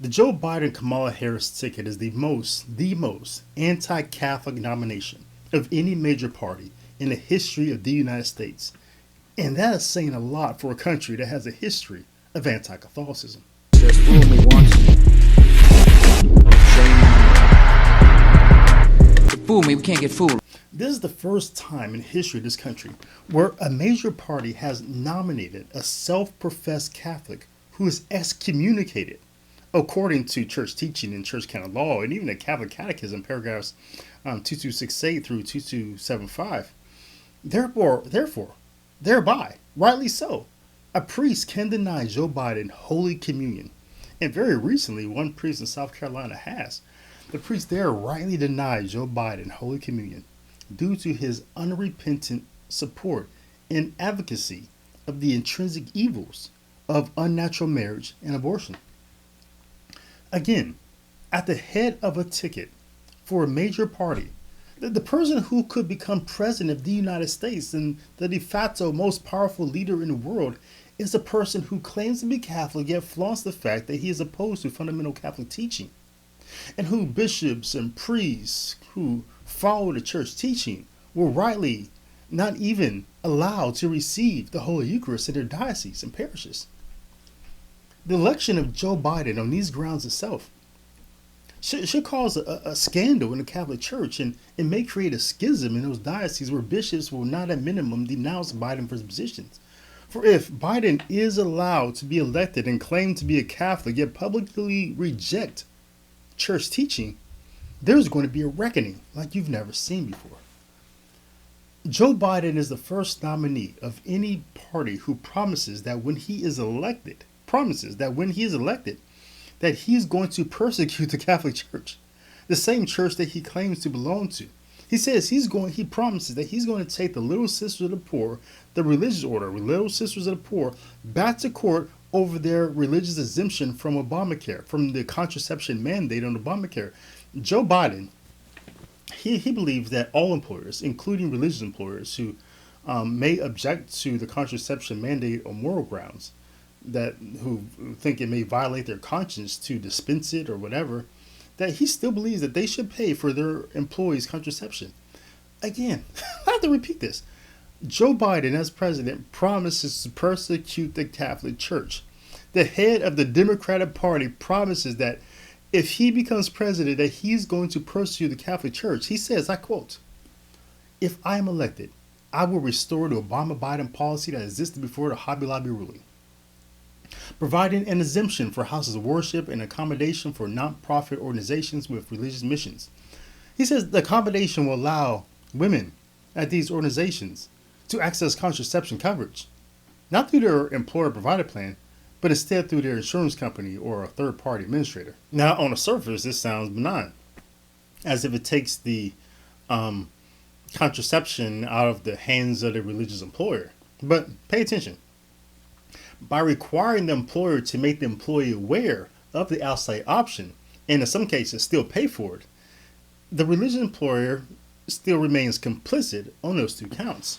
The Joe Biden Kamala Harris ticket is the most anti-Catholic nomination of any major party in the history of the United States. And that is saying a lot for a country that has a history of anti-Catholicism. Just fool me once. Fool me, we can't get fooled. This is the first time in history of this country where a major party has nominated a self-professed Catholic who is excommunicated according to church teaching and church canon law, and even the Catholic Catechism, paragraphs 2268 through 2275. Thereby, rightly so, a priest can deny Joe Biden Holy Communion. And very recently, one priest in South Carolina has. The priest there rightly denied Joe Biden Holy Communion due to his unrepentant support and advocacy of the intrinsic evils of unnatural marriage and abortion. Again, at the head of a ticket for a major party, the person who could become president of the United States and the de facto most powerful leader in the world is a person who claims to be Catholic yet flaunts the fact that he is opposed to fundamental Catholic teaching, and who bishops and priests who follow the church teaching were rightly not even allowed to receive the Holy Eucharist in their dioceses and parishes. The election of Joe Biden on these grounds itself should cause a scandal in the Catholic Church, and it may create a schism in those dioceses where bishops will not at minimum denounce Biden for his positions. For if Biden is allowed to be elected and claim to be a Catholic yet publicly reject church teaching, there's going to be a reckoning like you've never seen before. Joe Biden is the first nominee of any party who promises that when he is elected, that he's going to persecute the Catholic Church, the same church that he claims to belong to. He promises that he's going to take the Little Sisters of the Poor, the religious order, Little Sisters of the Poor, back to court over their religious exemption from Obamacare, from the contraception mandate on Obamacare. Joe Biden, he believes that all employers, including religious employers who may object to the contraception mandate on moral grounds, who think it may violate their conscience to dispense it or whatever, that he still believes that they should pay for their employees' contraception. Again, I have to repeat this. Joe Biden, as president, promises to persecute the Catholic Church. The head of the Democratic Party promises that if he becomes president, that he's going to persecute the Catholic Church. He says, I quote, "If I am elected, I will restore the Obama-Biden policy that existed before the Hobby Lobby ruling, providing an exemption for houses of worship and accommodation for non-profit organizations with religious missions." He says the accommodation will allow women at these organizations to access contraception coverage, not through their employer-provided plan, but instead through their insurance company or a third-party administrator. Now, on the surface, this sounds benign, as if it takes the contraception out of the hands of the religious employer. But pay attention. By requiring the employer to make the employee aware of the outside option, and in some cases still pay for it, the religious employer still remains complicit on those two counts.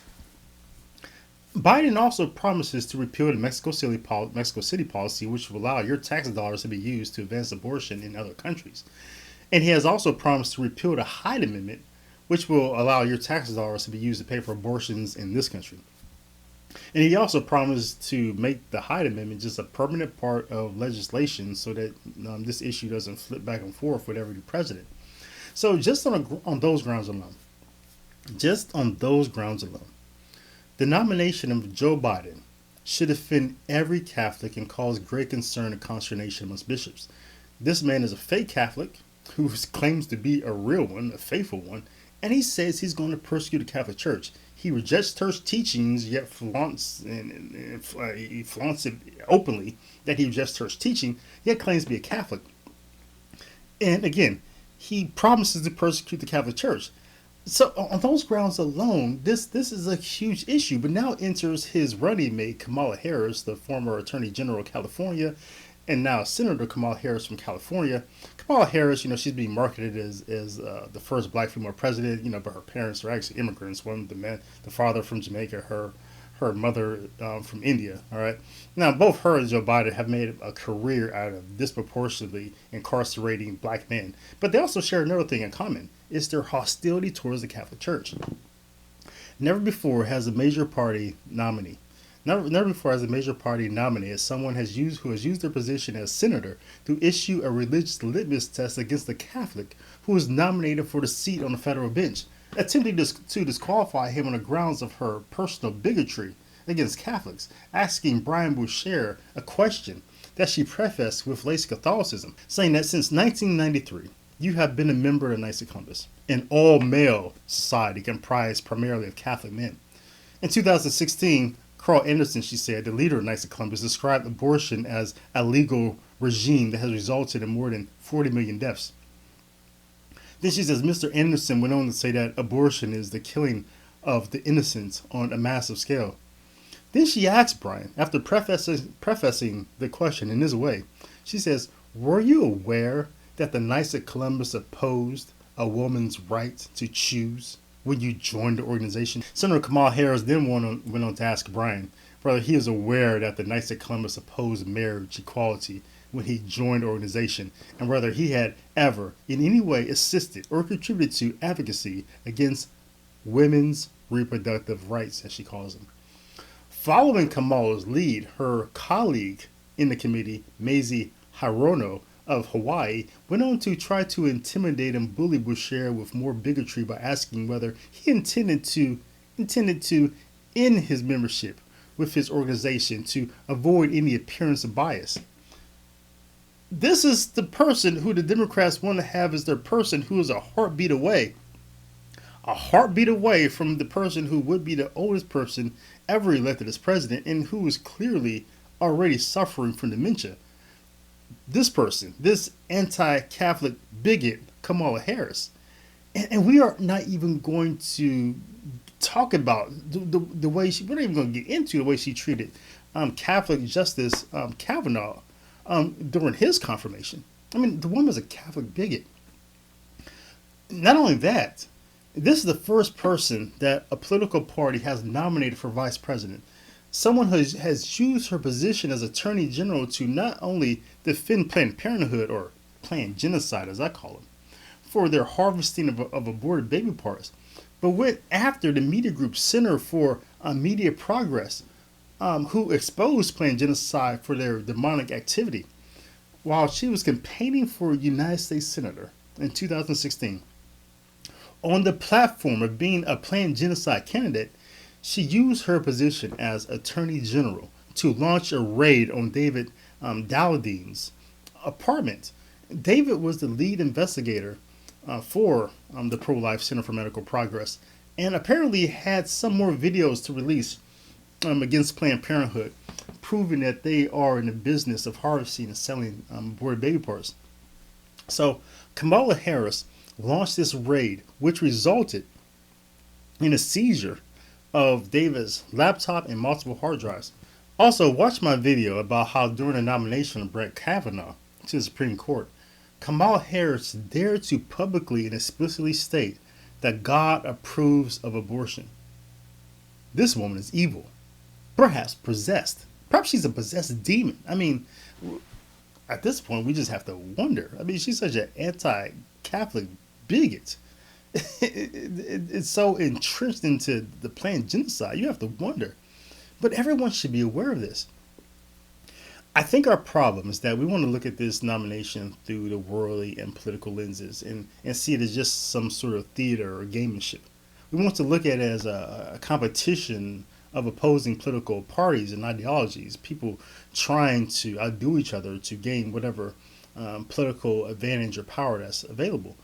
Biden also promises to repeal the Mexico City policy, which will allow your tax dollars to be used to advance abortion in other countries. And he has also promised to repeal the Hyde Amendment, which will allow your tax dollars to be used to pay for abortions in this country. And he also promised to make the Hyde Amendment just a permanent part of legislation so that this issue doesn't flip back and forth with every president. So just on those grounds alone, the nomination of Joe Biden should offend every Catholic and cause great concern and consternation amongst bishops. This man is a fake Catholic who claims to be a real one, a faithful one, and he says he's going to persecute the Catholic Church. He rejects church teachings, yet flaunts it openly that he rejects church teaching, yet claims to be a Catholic. And again, he promises to persecute the Catholic Church. So on those grounds alone, this is a huge issue. But now enters his running mate, Kamala Harris, the former Attorney General of California, and now Senator Kamala Harris from California. Kamala Harris, she's being marketed as the first black female president, but her parents are actually immigrants. The father from Jamaica, her her mother from India. All right. Now, both her and Joe Biden have made a career out of disproportionately incarcerating black men, but they also share another thing in common: it's their hostility towards the Catholic Church. Never before has a major party nominee. Never before has a major party nominee as someone who has used their position as senator to issue a religious litmus test against the Catholic who was nominated for the seat on the federal bench, attempting to disqualify him on the grounds of her personal bigotry against Catholics, asking Brian Bouchers a question that she prefaced with lace Catholicism, saying that since 1993, you have been a member of Knights of Columbus, an all-male society comprised primarily of Catholic men. In 2016, Carl Anderson, she said, the leader of Knights of Columbus, described abortion as a legal regime that has resulted in more than 40 million deaths. Then she says, Mr. Anderson went on to say that abortion is the killing of the innocent on a massive scale. Then she asked Brian, after prefacing the question in this way, she says, were you aware that the Knights of Columbus opposed a woman's right to choose when you joined the organization? Senator Kamala Harris then went on to ask Brian whether he is aware that the Knights of Columbus opposed marriage equality when he joined the organization, and whether he had ever in any way assisted or contributed to advocacy against women's reproductive rights, as she calls them. Following Kamala's lead, her colleague in the committee, Mazie Hirono of Hawaii, went on to try to intimidate and bully Bouchers with more bigotry by asking whether he intended to end his membership with his organization to avoid any appearance of bias. This is the person who the Democrats want to have as their person who is a heartbeat away from the person who would be the oldest person ever elected as president and who is clearly already suffering from dementia. This person, this anti-Catholic bigot, Kamala Harris. And we are not even going to talk about the way we're not even going to get into the way she treated Catholic Justice Kavanaugh during his confirmation. I mean, the woman was a Catholic bigot. Not only that, this is the first person that a political party has nominated for vice president. Someone who has used her position as Attorney General to not only defend Planned Parenthood, or planned genocide as I call it, for their harvesting of aborted baby parts, but went after the media group Center for Media Progress, who exposed planned genocide for their demonic activity, while she was campaigning for United States Senator in 2016. On the platform of being a planned genocide candidate, she used her position as Attorney General to launch a raid on David Dowding's apartment. David was the lead investigator for the Pro-Life Center for Medical Progress, and apparently had some more videos to release against Planned Parenthood, proving that they are in the business of harvesting and selling aborted baby parts. So Kamala Harris launched this raid, which resulted in a seizure of David's laptop and multiple hard drives. Also, watch my video about how during the nomination of Brett Kavanaugh to the Supreme Court, Kamala Harris dared to publicly and explicitly state that God approves of abortion. This woman is evil, perhaps possessed. Perhaps she's a possessed demon. I mean, at this point, we just have to wonder. I mean, she's such an anti-Catholic bigot. It's so entrenched into the planned genocide. You have to wonder. But everyone should be aware of this. I think our problem is that we want to look at this nomination through the worldly and political lenses and see it as just some sort of theater or gamemanship. We want to look at it as a competition of opposing political parties and ideologies, people trying to outdo each other to gain whatever political advantage or power that's available.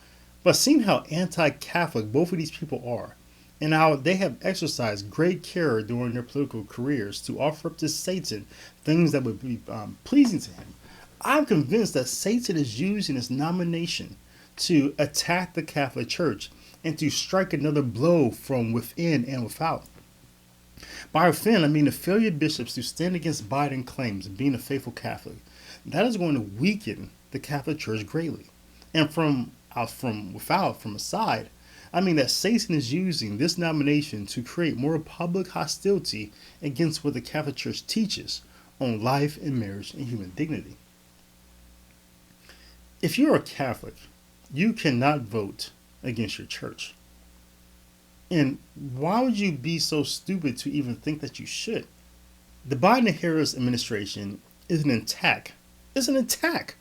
But seeing how anti-Catholic both of these people are, and how they have exercised great care during their political careers to offer up to Satan things that would be pleasing to him, I'm convinced that Satan is using his nomination to attack the Catholic Church and to strike another blow from within and without. By within, I mean the failure of bishops to stand against Biden claims of being a faithful Catholic. That is going to weaken the Catholic Church greatly. And from without, from aside, I mean that Satan is using this nomination to create more public hostility against what the Catholic Church teaches on life and marriage and human dignity. If you're a Catholic, you cannot vote against your church. And why would you be so stupid to even think that you should? The Biden and Harris administration is an attack. It's an attack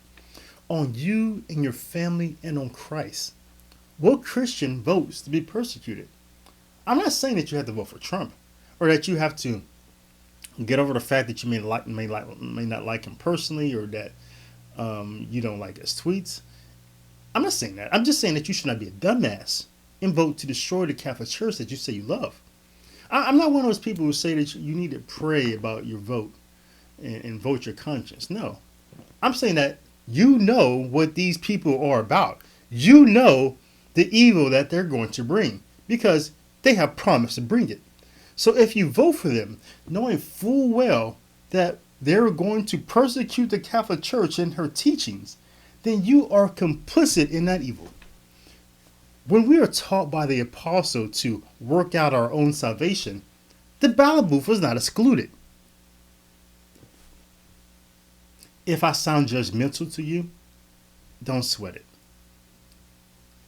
on you and your family and on Christ. What Christian votes to be persecuted? I'm not saying that you have to vote for Trump or that you have to get over the fact that you may not like him personally or that you don't like his tweets. I'm not saying that. I'm just saying that you should not be a dumbass and vote to destroy the Catholic Church that you say you love. I'm not one of those people who say that you need to pray about your vote and vote your conscience. No. I'm saying that you know what these people are about. You know the evil that they're going to bring because they have promised to bring it. So if you vote for them, knowing full well that they're going to persecute the Catholic Church and her teachings, then you are complicit in that evil. When we are taught by the apostle to work out our own salvation, the ballot booth was not excluded. If I sound judgmental to you, don't sweat it.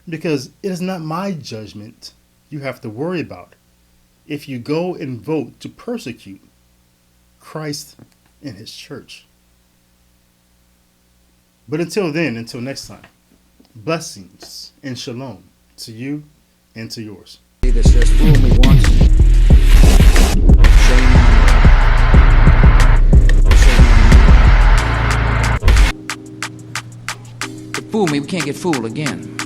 Because it is not my judgment you have to worry about if you go and vote to persecute Christ and his church. But until then, until next time, blessings and shalom to you and to yours. This just fool me once. Shame on you. But fool me, we can't get fooled again.